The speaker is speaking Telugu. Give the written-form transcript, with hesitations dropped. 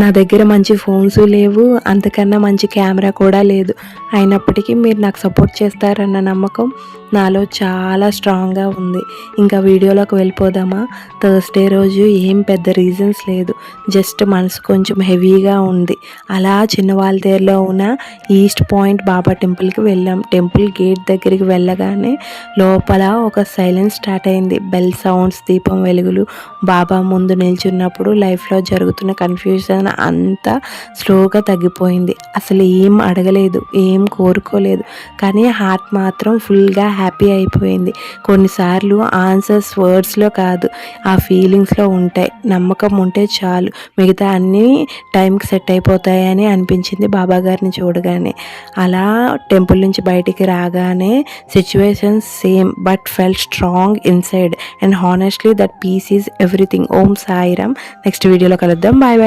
నా దగ్గర మంచి ఫోన్స్ లేవు, అంతకన్నా మంచి కెమెరా కూడా లేదు. అయినప్పటికీ మీరు నాకు సపోర్ట్ చేస్తారన్న నమ్మకం నాలో చాలా స్ట్రాంగ్గా ఉంది. ఇంకా వీడియోలోకి వెళ్ళిపోదామా? థర్స్డే రోజు ఏం పెద్ద రీజన్స్ లేదు, జస్ట్ మనసు కొంచెం హెవీగా ఉంది. అలా చిన్నవాళ్ళదేరులో ఉన్న ఈస్ట్ పాయింట్ బాబా టెంపుల్కి వెళ్ళాం. టెంపుల్ గేట్ దగ్గరికి వెళ్ళగానే లోపల ఒక సైలెన్స్ స్టార్ట్ అయింది. బెల్ సౌండ్స్, దీపం వెలుగులు. బాబా ముందు నిల్చున్నప్పుడు లైఫ్లో జరుగుతున్న కన్ఫ్యూజన్ అంతా స్లోగా తగ్గిపోయింది. అసలు ఏం అడగలేదు, ఏం కోరుకోలేదు, కానీ హార్ట్ మాత్రం ఫుల్గా హ్యాపీ అయిపోయింది. కొన్నిసార్లు ఆన్సర్స్ వర్డ్స్లో కాదు, ఆ ఫీలింగ్స్లో ఉంటాయి. నమ్మకం ఉంటే చాలు, మిగతా అన్నీ టైంకి సెట్ అయిపోతాయని అనిపించింది బాబా గారిని చూడగానే. అలా టెంపుల్ నుంచి బయటికి రాగానే situations same but fell strong inside and honestly that peace is everything. Om Sairam. Next వీడియోలో కలుద్దాం. Bye bye.